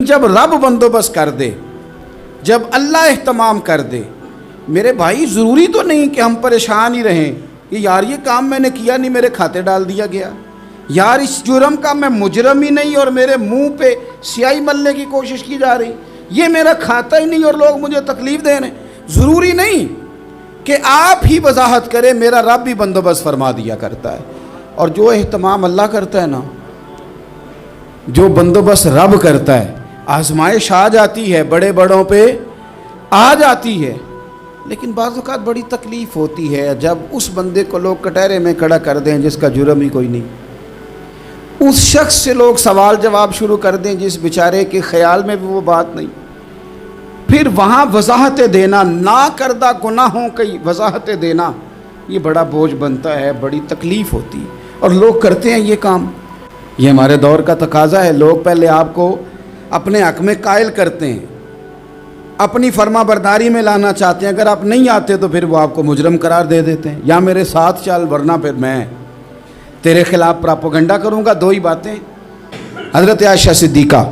جب رب بندوبست کر دے، جب اللہ اہتمام کر دے، میرے بھائی ضروری تو نہیں کہ ہم پریشان ہی رہیں کہ یار یہ کام میں نے کیا نہیں، میرے کھاتے ڈال دیا گیا، یار اس جرم کا میں مجرم ہی نہیں اور میرے منہ پہ سیاہی ملنے کی کوشش کی جا رہی، یہ میرا کھاتا ہی نہیں اور لوگ مجھے تکلیف دے رہے ہیں۔ ضروری نہیں کہ آپ ہی وضاحت کریں، میرا رب بھی بندوبست فرما دیا کرتا ہے۔ اور جو اہتمام اللہ کرتا ہے نا، جو بندوبست رب کرتا ہے، آزمائش آ جاتی ہے، بڑے بڑوں پہ آ جاتی ہے، لیکن بعض اوقات بڑی تکلیف ہوتی ہے جب اس بندے کو لوگ کٹہرے میں کھڑا کر دیں جس کا جرم ہی کوئی نہیں، اس شخص سے لوگ سوال جواب شروع کر دیں جس بیچارے کے خیال میں بھی وہ بات نہیں، پھر وہاں وضاحتیں دینا، نہ کردہ گناہوں کی وضاحتیں دینا، یہ بڑا بوجھ بنتا ہے، بڑی تکلیف ہوتی ہے، اور لوگ کرتے ہیں یہ کام۔ یہ ہمارے دور کا تقاضا ہے، لوگ پہلے آپ کو اپنے حق میں قائل کرتے ہیں، اپنی فرما برداری میں لانا چاہتے ہیں، اگر آپ نہیں آتے تو پھر وہ آپ کو مجرم قرار دے دیتے ہیں، یا میرے ساتھ چل ورنہ پھر میں تیرے خلاف پراپوگنڈا کروں گا۔ دو ہی باتیں۔ حضرت عائشہ صدیقہ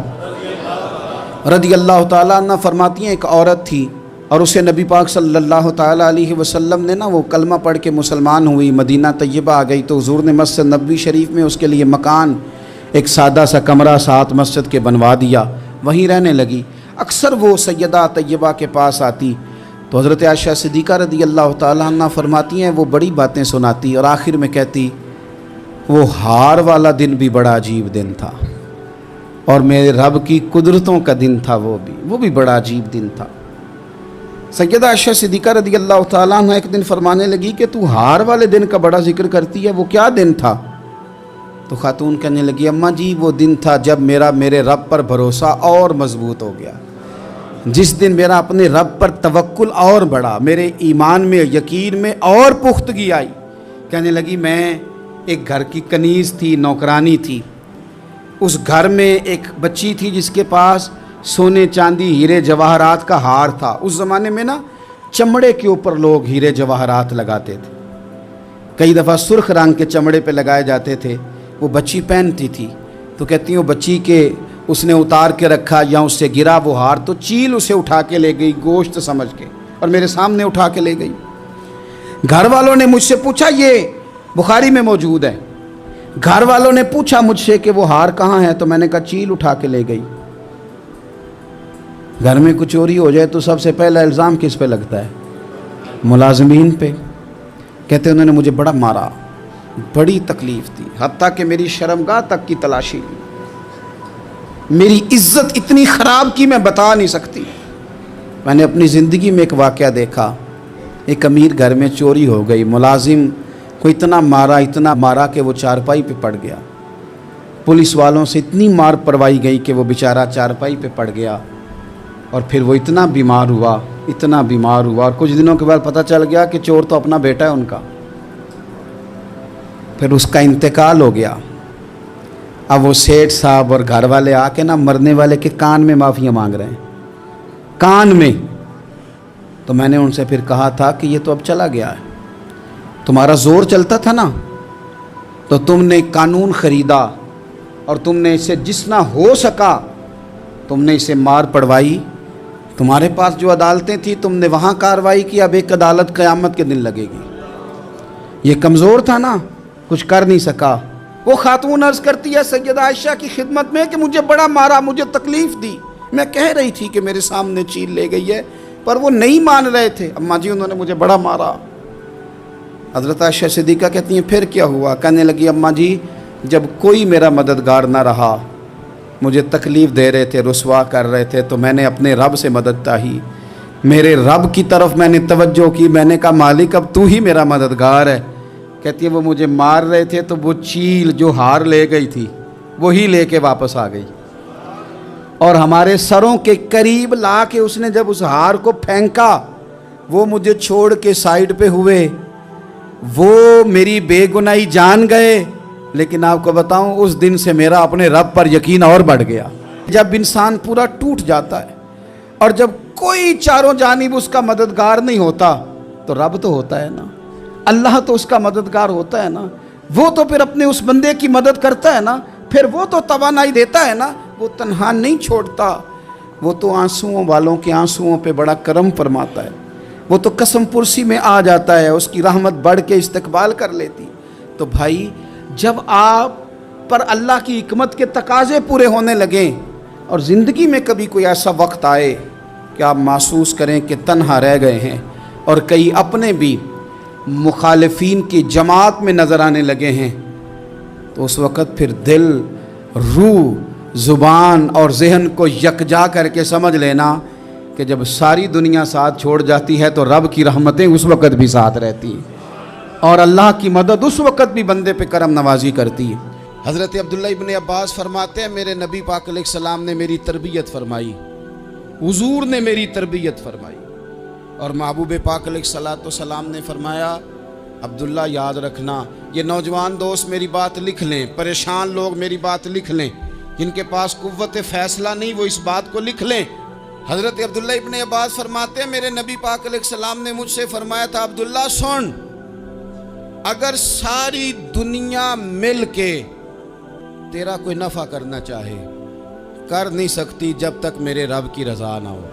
رضی اللہ تعالیٰ عنہ فرماتی ہیں، ایک عورت تھی اور اسے نبی پاک صلی اللہ تعالیٰ علیہ وسلم نے وہ کلمہ پڑھ کے مسلمان ہوئی، مدینہ طیبہ آ گئی تو حضور نے مسجد نبوی شریف میں اس کے لیے مکان، ایک سادہ سا کمرہ ساتھ مسجد کے بنوا دیا، وہیں رہنے لگی۔ اکثر وہ سیدہ طیبہ کے پاس آتی تو حضرت عائشہ صدیقہ رضی اللہ تعالیٰ عنہ فرماتی ہیں وہ بڑی باتیں سناتی اور آخر میں کہتی وہ ہار والا دن بھی بڑا عجیب دن تھا اور میرے رب کی قدرتوں کا دن تھا، وہ بھی بڑا عجیب دن تھا۔ سیدہ عائشہ صدیقہ رضی اللہ تعالیٰ عنہ ایک دن فرمانے لگی کہ تو ہار والے دن کا بڑا ذکر کرتی ہے، وہ کیا دن تھا؟ تو خاتون کہنے لگی اماں جی وہ دن تھا جب میرے رب پر بھروسہ اور مضبوط ہو گیا، جس دن میرا اپنے رب پر توکل اور بڑھا، میرے ایمان میں یقین میں اور پختگی آئی۔ کہنے لگی میں ایک گھر کی کنیز تھی، نوکرانی تھی، اس گھر میں ایک بچی تھی جس کے پاس سونے چاندی ہیرے جواہرات کا ہار تھا۔ اس زمانے میں چمڑے کے اوپر لوگ ہیرے جواہرات لگاتے تھے، کئی دفعہ سرخ رنگ کے چمڑے پہ لگائے جاتے تھے، وہ بچی پہنتی تھی تو کہتی ہیں وہ بچی کے اس نے اتار کے رکھا یا اس سے گرا وہ ہار تو چیل اسے اٹھا کے لے گئی گوشت سمجھ کے اور میرے سامنے اٹھا کے لے گئی۔ گھر والوں نے مجھ سے پوچھا، یہ بخاری میں موجود ہے، گھر والوں نے پوچھا مجھ سے کہ وہ ہار کہاں ہے تو میں نے کہا چیل اٹھا کے لے گئی۔ گھر میں کچھ چوری ہو جائے تو سب سے پہلا الزام کس پہ لگتا ہے؟ ملازمین پہ۔ کہتے انہوں نے مجھے بڑا مارا، بڑی تکلیف تھی، حتیٰ کہ میری شرمگاہ تک کی تلاشی لی، میری عزت اتنی خراب کی میں بتا نہیں سکتی۔ میں نے اپنی زندگی میں ایک واقعہ دیکھا، ایک امیر گھر میں چوری ہو گئی، ملازم کو اتنا مارا کہ وہ چارپائی پہ پڑ گیا، پولیس والوں سے اتنی مار پروائی گئی کہ وہ بیچارہ چارپائی پہ پڑ گیا، اور پھر وہ اتنا بیمار ہوا اور کچھ دنوں کے بعد پتہ چل گیا کہ چور تو اپنا بیٹا ہے ان کا، پھر اس کا انتقال ہو گیا۔ اب وہ سیٹھ صاحب اور گھر والے آ کے مرنے والے کے کان میں معافیاں مانگ رہے ہیں، کان میں۔ تو میں نے ان سے پھر کہا تھا کہ یہ تو اب چلا گیا ہے، تمہارا زور چلتا تھا نا تو تم نے قانون خریدا اور تم نے اسے جس نہ ہو سکا تم نے اسے مار پڑوائی، تمہارے پاس جو عدالتیں تھیں تم نے وہاں کارروائی کی، اب ایک عدالت قیامت کے دن لگے گی۔ یہ کمزور تھا نا، کچھ کر نہیں سکا۔ وہ خاتون عرض کرتی ہے سیدہ عائشہ کی خدمت میں کہ مجھے بڑا مارا، مجھے تکلیف دی، میں کہہ رہی تھی کہ میرے سامنے چیل لے گئی ہے پر وہ نہیں مان رہے تھے، اماں جی انہوں نے مجھے بڑا مارا۔ حضرت عائشہ صدیقہ کہتی ہیں پھر کیا ہوا؟ کہنے لگی اماں جی جب کوئی میرا مددگار نہ رہا، مجھے تکلیف دے رہے تھے، رسوا کر رہے تھے، تو میں نے اپنے رب سے مدد چاہی، میرے رب کی طرف میں نے توجہ کی، میں نے کہا مالک اب تو ہی میرا مددگار ہے۔ کہتی ہے وہ مجھے مار رہے تھے تو وہ چیل جو ہار لے گئی تھی وہی لے کے واپس آ گئی، اور ہمارے سروں کے قریب لا کے اس نے جب اس ہار کو پھینکا، وہ مجھے چھوڑ کے سائیڈ پہ ہوئے، وہ میری بے گناہی جان گئے، لیکن آپ کو بتاؤں اس دن سے میرا اپنے رب پر یقین اور بڑھ گیا۔ جب انسان پورا ٹوٹ جاتا ہے اور جب کوئی چاروں جانب اس کا مددگار نہیں ہوتا تو رب تو ہوتا ہے نا، اللہ تو اس کا مددگار ہوتا ہے نا، وہ تو پھر اپنے اس بندے کی مدد کرتا ہے نا، پھر وہ تو توانائی دیتا ہے نا، وہ تنہا نہیں چھوڑتا، وہ تو آنسوؤں والوں کے آنسوؤں پہ بڑا کرم فرماتا ہے، وہ تو قسم پرسی میں آ جاتا ہے، اس کی رحمت بڑھ کے استقبال کر لیتی۔ تو بھائی جب آپ پر اللہ کی حکمت کے تقاضے پورے ہونے لگیں اور زندگی میں کبھی کوئی ایسا وقت آئے کہ آپ محسوس کریں کہ تنہا رہ گئے ہیں اور کئی اپنے بھی مخالفین کی جماعت میں نظر آنے لگے ہیں، تو اس وقت پھر دل، روح، زبان اور ذہن کو یکجا کر کے سمجھ لینا کہ جب ساری دنیا ساتھ چھوڑ جاتی ہے تو رب کی رحمتیں اس وقت بھی ساتھ رہتی ہیں اور اللہ کی مدد اس وقت بھی بندے پہ کرم نوازی کرتی ہے۔ حضرت عبداللہ ابن عباس فرماتے ہیں میرے نبی پاک علیہ السلام نے میری تربیت فرمائی، حضور نے میری تربیت فرمائی، اور محبوب پاک علیہ السلام نے فرمایا عبداللہ یاد رکھنا، یہ نوجوان دوست میری بات لکھ لیں، پریشان لوگ میری بات لکھ لیں، جن کے پاس قوت فیصلہ نہیں وہ اس بات کو لکھ لیں۔ حضرت عبداللہ ابن عباس فرماتے ہیں میرے نبی پاک علیہ السلام نے مجھ سے فرمایا تھا عبداللہ سن، اگر ساری دنیا مل کے تیرا کوئی نفع کرنا چاہے کر نہیں سکتی جب تک میرے رب کی رضا نہ ہو،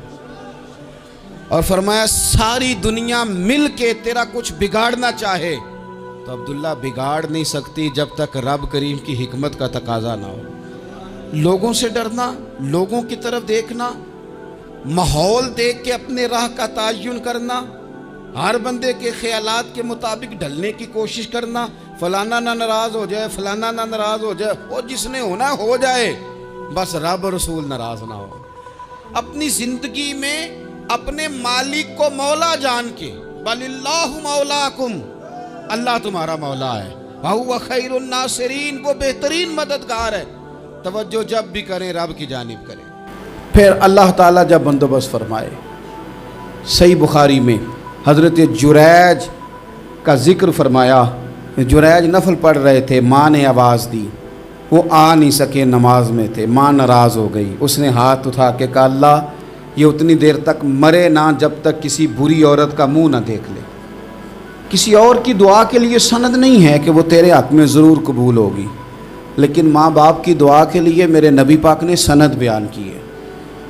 اور فرمایا ساری دنیا مل کے تیرا کچھ بگاڑنا چاہے تو عبداللہ بگاڑ نہیں سکتی جب تک رب کریم کی حکمت کا تقاضا نہ ہو۔ لوگوں سے ڈرنا، لوگوں کی طرف دیکھنا، ماحول دیکھ کے اپنے راہ کا تعین کرنا، ہر بندے کے خیالات کے مطابق ڈھلنے کی کوشش کرنا، فلانا نہ ناراض ہو جائے، فلانا نہ ناراض ہو جائے، وہ جس نے ہونا ہو جائے، بس رب رسول ناراض نہ ہو۔ اپنی زندگی میں اپنے مالک کو مولا جان کے، بل اللہ مولاکم، اللہ تمہارا مولا ہے، وَهُوَ خَيْرُ النَّاصِرِينَ، وہ بہترین مددگار ہے، توجہ جب بھی کریں رب کی جانب کریں۔ پھر اللہ تعالیٰ جب بندوبست فرمائے، صحیح بخاری میں حضرت جریج کا ذکر فرمایا، جریج نفل پڑھ رہے تھے، ماں نے آواز دی، وہ آ نہیں سکے، نماز میں تھے، ماں ناراض ہو گئی، اس نے ہاتھ اٹھا کے کہا اللہ یہ اتنی دیر تک مرے نہ جب تک کسی بری عورت کا منہ نہ دیکھ لے۔ کسی اور کی دعا کے لیے سند نہیں ہے کہ وہ تیرے حق میں ضرور قبول ہوگی، لیکن ماں باپ کی دعا کے لیے میرے نبی پاک نے سند بیان کی ہے۔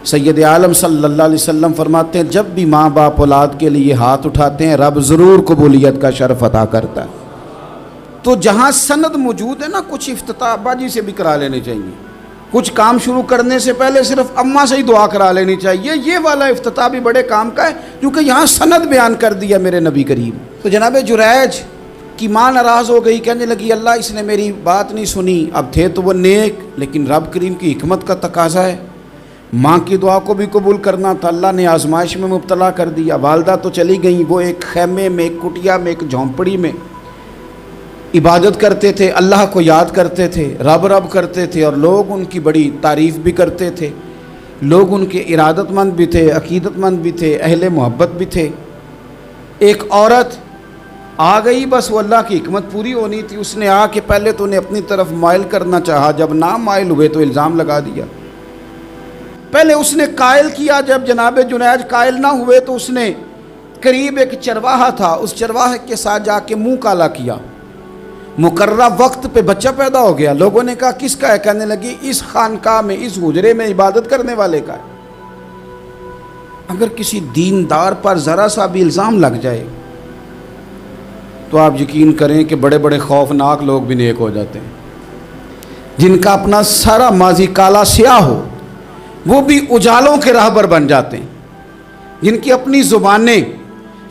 سید عالم صلی اللہ علیہ وسلم فرماتے ہیں جب بھی ماں باپ اولاد کے لیے ہاتھ اٹھاتے ہیں رب ضرور قبولیت کا شرف عطا کرتا ہے۔ تو جہاں سند موجود ہے نا، کچھ افتتاح باجی سے بھی کرا لینے چاہیے، کچھ کام شروع کرنے سے پہلے صرف اماں سے ہی دعا کرا لینی چاہیے، یہ والا افتتاح بھی بڑے کام کا ہے کیونکہ یہاں سند بیان کر دیا میرے نبی کریم۔ تو جناب جریج کی ماں ناراض ہو گئی، کہنے لگی اللہ اس نے میری بات نہیں سنی، اب تھے تو وہ نیک لیکن رب کریم کی حکمت کا تقاضا ہے، ماں کی دعا کو بھی قبول کرنا تھا، اللہ نے آزمائش میں مبتلا کر دیا۔ والدہ تو چلی گئیں، وہ ایک خیمے میں، ایک کٹیا میں، ایک جھونپڑی میں عبادت کرتے تھے، اللہ کو یاد کرتے تھے، رب رب کرتے تھے، اور لوگ ان کی بڑی تعریف بھی کرتے تھے، لوگ ان کے ارادت مند بھی تھے، عقیدت مند بھی تھے، اہل محبت بھی تھے۔ ایک عورت آ گئی، بس وہ اللہ کی حکمت پوری ہونی تھی، اس نے آ کے پہلے تو انہیں اپنی طرف مائل کرنا چاہا، جب نہ مائل ہوئے تو الزام لگا دیا۔ پہلے اس نے قائل کیا، جب جناب جنید قائل نہ ہوئے تو اس نے قریب ایک چرواہا تھا، اس چرواہے کے ساتھ جا کے منہ کالا کیا، مقررہ وقت پہ بچہ پیدا ہو گیا۔ لوگوں نے کہا کس کا ہے؟ کہنے لگی اس خانقاہ میں، اس حجرے میں عبادت کرنے والے کا ہے۔ اگر کسی دیندار پر ذرا سا بھی الزام لگ جائے تو آپ یقین کریں کہ بڑے بڑے خوفناک لوگ بھی نیک ہو جاتے ہیں، جن کا اپنا سارا ماضی کالا سیاہ ہو وہ بھی اجالوں کے راہبر بن جاتے ہیں، جن کی اپنی زبانیں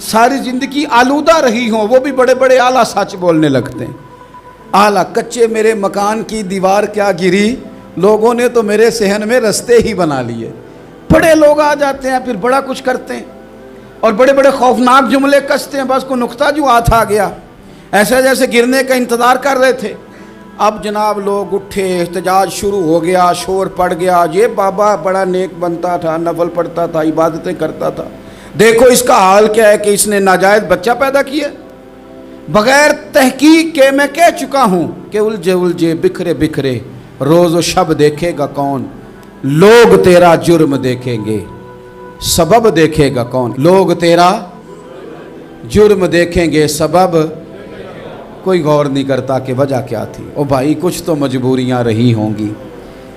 ساری زندگی آلودہ رہی ہوں وہ بھی بڑے بڑے اعلیٰ سچ بولنے لگتے ہیں۔ اعلیٰ کچے میرے مکان کی دیوار کیا گری، لوگوں نے تو میرے صحن میں رستے ہی بنا لیے۔ بڑے لوگ آ جاتے ہیں پھر بڑا کچھ کرتے ہیں اور بڑے بڑے خوفناک جملے کستے ہیں، بس کو نقطہ جو ہاتھ آ گیا ایسے جیسے گرنے کا انتظار کر رہے تھے۔ اب جناب لوگ اٹھے، احتجاج شروع ہو گیا، شور پڑ گیا، یہ بابا بڑا نیک بنتا تھا، نفل پڑھتا تھا، عبادتیں کرتا تھا، دیکھو اس کا حال کیا ہے کہ اس نے ناجائز بچہ پیدا کیا۔ بغیر تحقیق کے میں کہہ چکا ہوں کہ الجھے الجھے بکھرے بکھرے روز و شب دیکھے گا کون، لوگ تیرا جرم دیکھیں گے سبب دیکھے گا کون، لوگ تیرا جرم دیکھیں گے سبب کوئی غور نہیں کرتا کہ وجہ کیا تھی۔ او بھائی کچھ تو مجبوریاں رہی ہوں گی،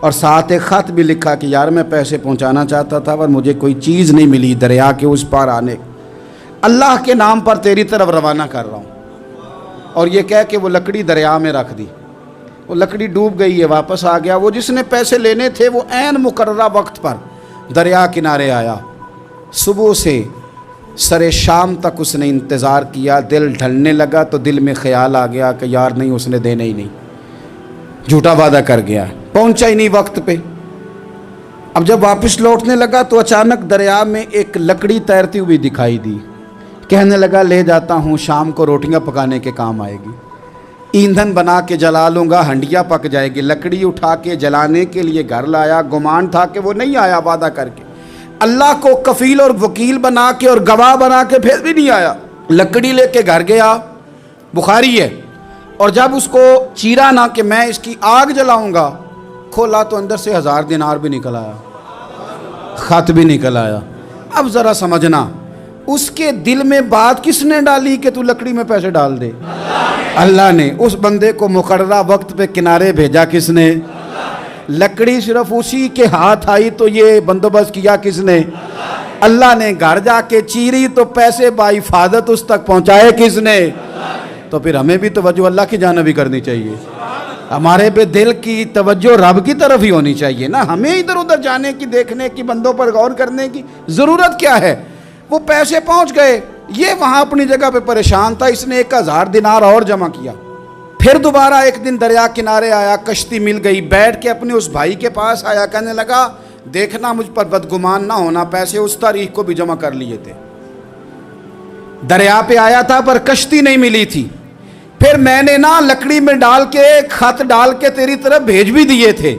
اور ساتھ ایک خط بھی لکھا کہ یار میں پیسے پہنچانا چاہتا تھا پر مجھے کوئی چیز نہیں ملی دریا کے اس پار آنے، اللہ کے نام پر تیری طرف روانہ کر رہا ہوں۔ اور یہ کہہ کہ وہ لکڑی دریا میں رکھ دی، وہ لکڑی ڈوب گئی ہے، واپس آ گیا۔ وہ جس نے پیسے لینے تھے وہ عین مقررہ وقت پر دریا کنارے آیا، صبح سے سر شام تک اس نے انتظار کیا۔ دل ڈھلنے لگا تو دل میں خیال آ گیا کہ یار نہیں، اس نے دینا ہی نہیں، جھوٹا وعدہ کر گیا، پہنچا ہی نہیں وقت پہ۔ اب جب واپس لوٹنے لگا تو اچانک دریا میں ایک لکڑی تیرتی ہوئی دکھائی دی۔ کہنے لگا لے جاتا ہوں، شام کو روٹیاں پکانے کے کام آئے گی، ایندھن بنا کے جلا لوں گا، ہنڈیا پک جائے گی۔ لکڑی اٹھا کے جلانے کے لیے گھر لایا، گمان تھا کہ وہ نہیں آیا وعدہ کر کے، اللہ کو کفیل اور وکیل بنا کے اور گواہ بنا کے پھر بھی نہیں آیا۔ لکڑی لے کے گھر گیا، بخاری ہے، اور جب اس کو چیرا نہ کہ میں اس کی آگ جلاؤں گا، کھولا تو اندر سے 1000 دینار بھی نکل آیا، خط بھی نکل آیا۔ اب ذرا سمجھنا، اس کے دل میں بات کس نے ڈالی کہ تو لکڑی میں پیسے ڈال دے؟ اللہ نے۔ اس بندے کو مقررہ وقت پہ کنارے بھیجا کس نے؟ لکڑی صرف اسی کے ہاتھ آئی تو یہ بندوبست کیا کس نے؟ اللہ نے۔ گھر جا کے چیری تو پیسے بحفاظت اس تک پہنچائے کس نے؟ تو پھر ہمیں بھی توجہ اللہ کی جانب ہی کرنی چاہیے، ہمارے پہ دل کی توجہ رب کی طرف ہی ہونی چاہیے نا، ہمیں ادھر ادھر جانے کی، دیکھنے کی، بندوں پر غور کرنے کی ضرورت کیا ہے؟ وہ پیسے پہنچ گئے، یہ وہاں اپنی جگہ پہ پریشان تھا، اس نے 1000 دینار اور جمع کیا۔ پھر دوبارہ ایک دن دریا کنارے آیا، کشتی مل گئی، بیٹھ کے اپنے اس بھائی کے پاس آیا، کہنے لگا دیکھنا مجھ پر بدگمان نہ ہونا، پیسے اس تاریخ کو بھی جمع کر لیے تھے، دریا پہ آیا تھا پر کشتی نہیں ملی تھی، پھر میں نے نا لکڑی میں ڈال کے خط ڈال کے تیری طرف بھیج بھی دیے تھے،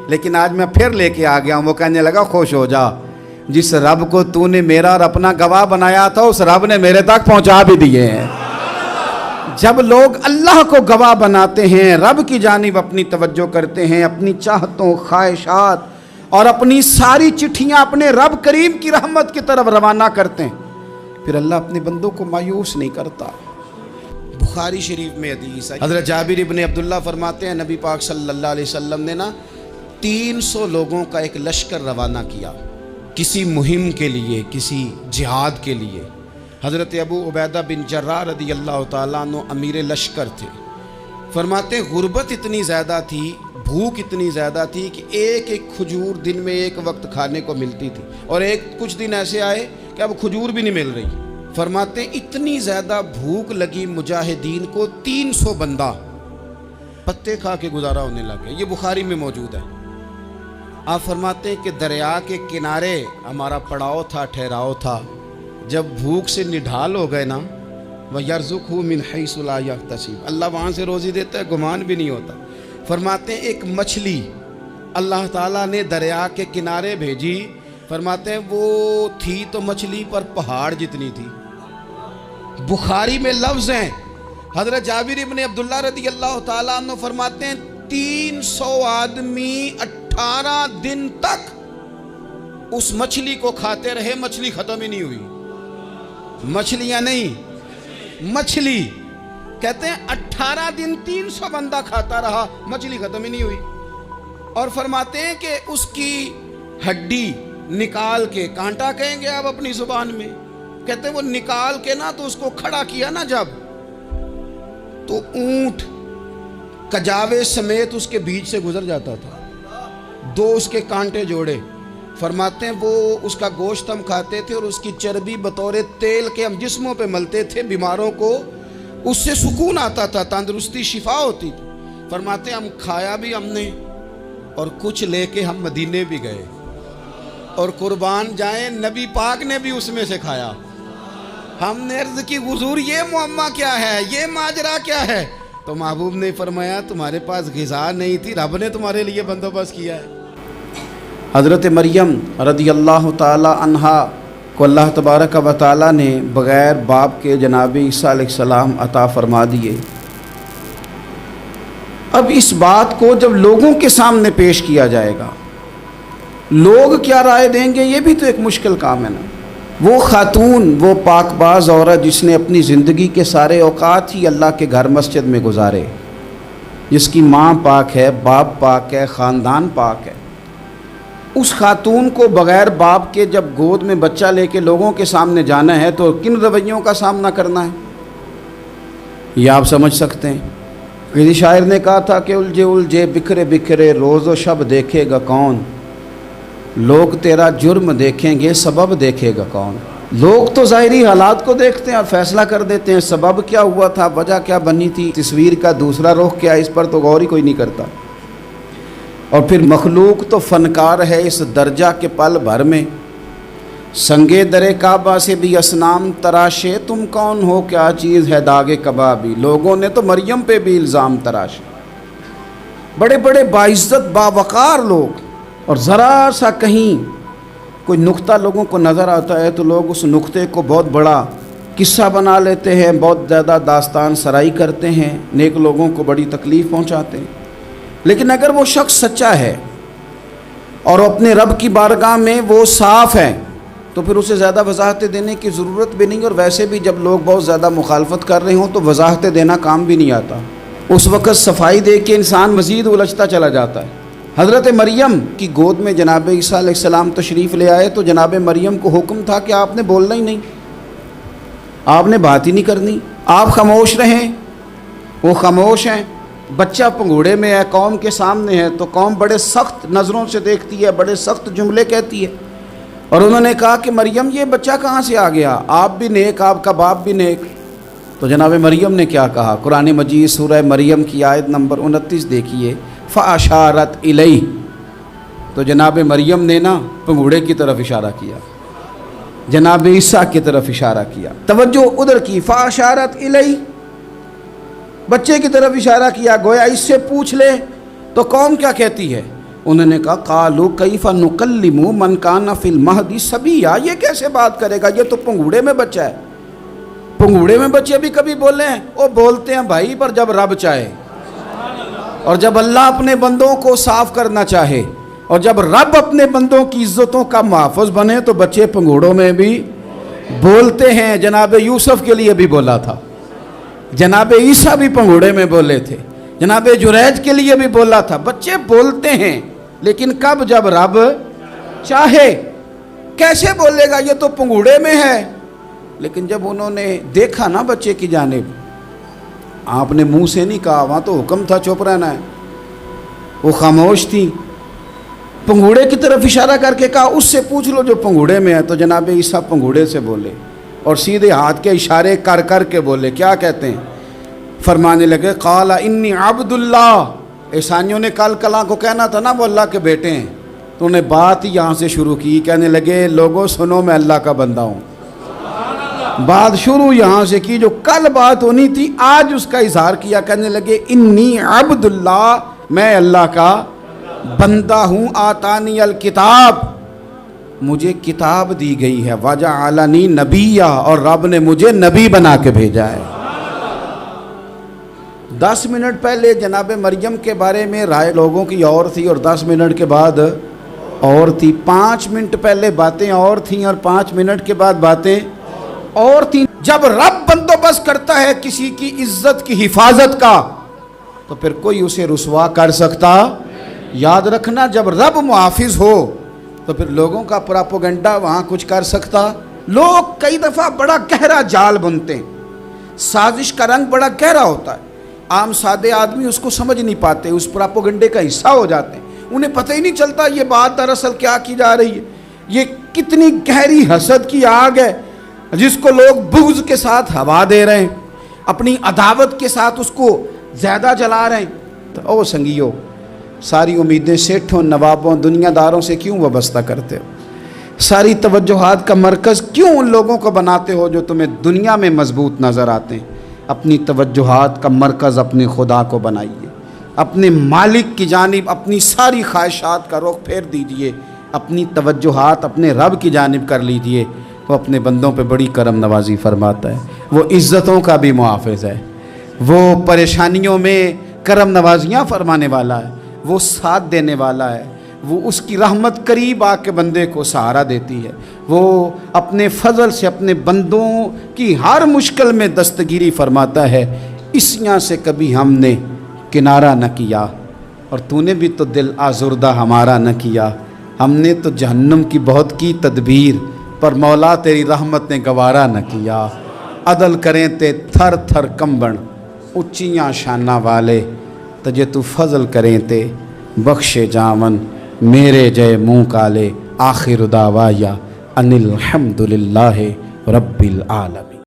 لیکن آج میں پھر لے کے آ گیا ہوں۔ وہ کہنے لگا خوش ہو جا، جس رب کو تو نے میرا اور اپنا گواہ بنایا تھا اس رب نے میرے تک پہنچا بھی دیے ہیں۔ جب لوگ اللہ کو گواہ بناتے ہیں، رب کی جانب اپنی توجہ کرتے ہیں، اپنی چاہتوں، خواہشات اور اپنی ساری چٹھیاں اپنے رب کریم کی رحمت کی طرف روانہ کرتے ہیں، پھر اللہ اپنے بندوں کو مایوس نہیں کرتا۔ بخاری شریف میں حدیث ہے، حضرت جابر ابن عبداللہ فرماتے ہیں نبی پاک صلی اللہ علیہ وسلم نے 300 لوگوں کا ایک لشکر روانہ کیا کسی مہم کے لیے، کسی جہاد کے لیے۔ حضرت ابو عبیدہ بن جراح رضی اللہ تعالیٰ عنہ امیر لشکر تھے۔ فرماتے ہیں غربت اتنی زیادہ تھی، بھوک اتنی زیادہ تھی کہ ایک ایک کھجور دن میں ایک وقت کھانے کو ملتی تھی، اور کچھ دن ایسے آئے کہ اب کھجور بھی نہیں مل رہی۔ فرماتے ہیں اتنی زیادہ بھوک لگی مجاہدین کو، 300 بندہ پتے کھا کے گزارا ہونے لگے۔ یہ بخاری میں موجود ہے۔ آپ فرماتے ہیں کہ دریا کے کنارے ہمارا پڑاؤ تھا، ٹھہراؤ تھا، جب بھوک سے نڈھال ہو گئے نا، وَيَرْزُقْهُ مِنْ حَيْثُ لَا يَحْتَسِبُ، اللہ وہاں سے روزی دیتا ہے، گمان بھی نہیں ہوتا۔ فرماتے ہیں ایک مچھلی اللہ تعالیٰ نے دریا کے کنارے بھیجی، فرماتے ہیں وہ تھی تو مچھلی پر پہاڑ جتنی تھی۔ بخاری میں لفظ ہیں، حضرت جابر ابن عبداللہ رضی اللہ تعالیٰ عنہ فرماتے ہیں 300 آدمی 18 دن تک اس مچھلی کو کھاتے رہے، مچھلی ختم ہی نہیں ہوئی۔ مچھلیاں نہیں، مچھلی کہتے ہیں 18 دن 300 بندہ کھاتا رہا، مچھلی ختم ہی نہیں ہوئی۔ اور فرماتے ہیں کہ اس کی ہڈی نکال کے، کانٹا کہیں گے آپ اپنی زبان میں، کہتے ہیں وہ نکال کے نا تو اس کو کھڑا کیا نا جب، تو اونٹ کجاوے سمیت اس کے بیچ سے گزر جاتا تھا، 2 اس کے کانٹے جوڑے۔ فرماتے ہیں وہ اس کا گوشت ہم کھاتے تھے اور اس کی چربی بطور تیل کے ہم جسموں پہ ملتے تھے، بیماروں کو اس سے سکون آتا تھا، تندرستی، شفا ہوتی تھی۔ فرماتے ہیں ہم کھایا بھی ہم نے، اور کچھ لے کے ہم مدینے بھی گئے، اور قربان جائیں نبی پاک نے بھی اس میں سے کھایا۔ ہم نے عرض کی حضور یہ معمہ کیا ہے، یہ ماجرا کیا ہے؟ تو محبوب نے فرمایا تمہارے پاس غذا نہیں تھی، رب نے تمہارے لیے بندوبست کیا ہے۔ حضرت مریم رضی اللہ تعالی عنہا کو اللہ تبارک و تعالی نے بغیر باپ کے جناب عیسیٰ علیہ السلام عطا فرما دیے۔ اب اس بات کو جب لوگوں کے سامنے پیش کیا جائے گا، لوگ کیا رائے دیں گے، یہ بھی تو ایک مشکل کام ہے نا۔ وہ خاتون، وہ پاک باز عورت جس نے اپنی زندگی کے سارے اوقات ہی اللہ کے گھر مسجد میں گزارے، جس کی ماں پاک ہے، باپ پاک ہے، خاندان پاک ہے، اس خاتون کو بغیر باپ کے جب گود میں بچہ لے کے لوگوں کے سامنے جانا ہے تو کن رویوں کا سامنا کرنا ہے، یہ آپ سمجھ سکتے ہیں۔ کسی شاعر نے کہا تھا کہ الجھے الجھے بکھرے بکھرے روز و شب دیکھے گا کون، لوگ تیرا جرم دیکھیں گے سبب دیکھے گا کون۔ لوگ تو ظاہری حالات کو دیکھتے ہیں اور فیصلہ کر دیتے ہیں، سبب کیا ہوا تھا، وجہ کیا بنی تھی، تصویر کا دوسرا رخ کیا، اس پر تو غور ہی کوئی نہیں کرتا۔ اور پھر مخلوق تو فنکار ہے اس درجہ کے پل بھر میں، سنگے در کعبہ سے بھی اصنام تراشے، تم کون ہو کیا چیز ہے داغ کبابی۔ لوگوں نے تو مریم پہ بھی الزام تراشے، بڑے بڑے باعزت باوقار لوگ، اور ذرا سا کہیں کوئی نقطہ لوگوں کو نظر آتا ہے تو لوگ اس نقطے کو بہت بڑا قصہ بنا لیتے ہیں، بہت زیادہ داستان سرائی کرتے ہیں، نیک لوگوں کو بڑی تکلیف پہنچاتے ہیں۔ لیکن اگر وہ شخص سچا ہے اور اپنے رب کی بارگاہ میں وہ صاف ہے تو پھر اسے زیادہ وضاحتیں دینے کی ضرورت بھی نہیں، اور ویسے بھی جب لوگ بہت زیادہ مخالفت کر رہے ہوں تو وضاحتیں دینا کام بھی نہیں آتا، اس وقت صفائی دے کے انسان مزید الجھتا چلا جاتا ہے۔ حضرت مریم کی گود میں جناب عیسیٰ علیہ السلام تشریف لے آئے تو جناب مریم کو حکم تھا کہ آپ نے بولنا ہی نہیں، آپ نے بات ہی نہیں کرنی، آپ خاموش رہیں۔ وہ خاموش ہیں، بچہ پنگوڑے میں ہے، قوم کے سامنے ہے تو قوم بڑے سخت نظروں سے دیکھتی ہے، بڑے سخت جملے کہتی ہے، اور انہوں نے کہا کہ مریم یہ بچہ کہاں سے آ گیا، آپ بھی نیک، آپ کا باپ بھی نیک۔ تو جناب مریم نے کیا کہا، قرآن مجید سورہ مریم کی آیت نمبر 29 دیکھیے، فَأَشَارَتْ إِلَيْهِ، تو جناب مریم نے نا پنگوڑے کی طرف اشارہ کیا، جناب عیسیٰ کی طرف اشارہ کیا، توجہ ادھر کی، فَأَشَارَتْ إِلَيْهِ، بچے کی طرف اشارہ کیا، گویا اس سے پوچھ لے تو قوم کیا کہتی ہے۔ انہوں نے کہا قالوا کیف نکلم من کان فی المہد صبیا، یہ کیسے بات کرے گا، یہ تو پنگوڑے میں بچہ ہے۔ پنگوڑے میں بچے بھی کبھی بولے ہیں، وہ بولتے ہیں بھائی، پر جب رب چاہے، اور جب اللہ اپنے بندوں کو صاف کرنا چاہے، اور جب رب اپنے بندوں کی عزتوں کا محافظ بنے تو بچے پنگوڑوں میں بھی بولتے ہیں۔ جناب یوسف کے لیے بھی بولا تھا، جناب عیسیٰ بھی پنگوڑے میں بولے تھے، جناب جریج کے لیے بھی بولا تھا، بچے بولتے ہیں، لیکن کب، جب رب چاہے۔ کیسے بولے گا، یہ تو پنگوڑے میں ہے۔ لیکن جب انہوں نے دیکھا نا بچے کی جانب، آپ نے منہ سے نہیں کہا، وہاں تو حکم تھا چپ رہنا ہے، وہ خاموش تھی، پنگوڑے کی طرف اشارہ کر کے کہا اس سے پوچھ لو جو پنگوڑے میں ہے۔ تو جناب عیسیٰ پنگوڑے سے بولے اور سیدھے ہاتھ کے اشارے کر کر کے بولے، کیا کہتے ہیں، فرمانے لگے قال انی عبد اللہ۔ عیسائیوں نے کل کلاں کو کہنا تھا نا وہ اللہ کے بیٹے ہیں، تو انہیں بات ہی یہاں سے شروع کی، کہنے لگے لوگوں سنو میں اللہ کا بندہ ہوں۔ بات شروع یہاں سے کی، جو کل بات ہونی تھی آج اس کا اظہار کیا، کہنے لگے انی عبد اللہ، میں اللہ کا بندہ ہوں، آتانی الکتاب، مجھے کتاب دی گئی ہے، وجعلنی نبیّا، اور رب نے مجھے نبی بنا کے بھیجا ہے۔ 10 منٹ پہلے جناب مریم کے بارے میں رائے لوگوں کی اور تھی، اور 10 منٹ کے بعد اور تھی، 5 منٹ پہلے باتیں اور تھیں اور 5 منٹ کے بعد باتیں اور تھیں۔ جب رب بندوبست کرتا ہے کسی کی عزت کی حفاظت کا تو پھر کوئی اسے رسوا کر سکتا، یاد رکھنا، جب رب محافظ ہو تو پھر لوگوں کا پراپوگنڈا وہاں کچھ کر سکتا۔ لوگ کئی دفعہ بڑا گہرا جال بنتے ہیں، سازش کا رنگ بڑا گہرا ہوتا ہے، عام سادے آدمی اس کو سمجھ نہیں پاتے، اس پراپوگنڈے کا حصہ ہو جاتے ہیں، انہیں پتہ ہی نہیں چلتا یہ بات دراصل کیا کی جا رہی ہے۔ یہ کتنی گہری حسد کی آگ ہے جس کو لوگ بغض کے ساتھ ہوا دے رہے ہیں، اپنی عداوت کے ساتھ اس کو زیادہ جلا رہے ہیں۔ تو او سنگیو، ساری امیدیں سیٹھوں، نوابوں، دنیا داروں سے کیوں وابستہ کرتے ہو؟ ساری توجہات کا مرکز کیوں ان لوگوں کو بناتے ہو جو تمہیں دنیا میں مضبوط نظر آتے ہیں؟ اپنی توجہات کا مرکز اپنے خدا کو بنائیے، اپنے مالک کی جانب اپنی ساری خواہشات کا رخ پھیر دیجئے، اپنی توجہات اپنے رب کی جانب کر لیجئے۔ وہ اپنے بندوں پہ بڑی کرم نوازی فرماتا ہے، وہ عزتوں کا بھی محافظ ہے، وہ پریشانیوں میں کرم نوازیاں فرمانے والا ہے، وہ ساتھ دینے والا ہے، وہ اس کی رحمت قریب آ کے بندے کو سہارا دیتی ہے، وہ اپنے فضل سے اپنے بندوں کی ہر مشکل میں دستگیری فرماتا ہے۔ اسیاں سے کبھی ہم نے کنارہ نہ کیا، اور تو نے بھی تو دل آزردہ ہمارا نہ کیا، ہم نے تو جہنم کی بہت کی تدبیر، پر مولا تیری رحمت نے گوارا نہ کیا۔ عدل کریں تے تھر تھر کمبن اچیاں شانہ والے، تجھے تو فضل کریں تے بخشے جاون میرے جے منہ کالے۔ آخر دعوایا ان الحمد للہ رب العالمین۔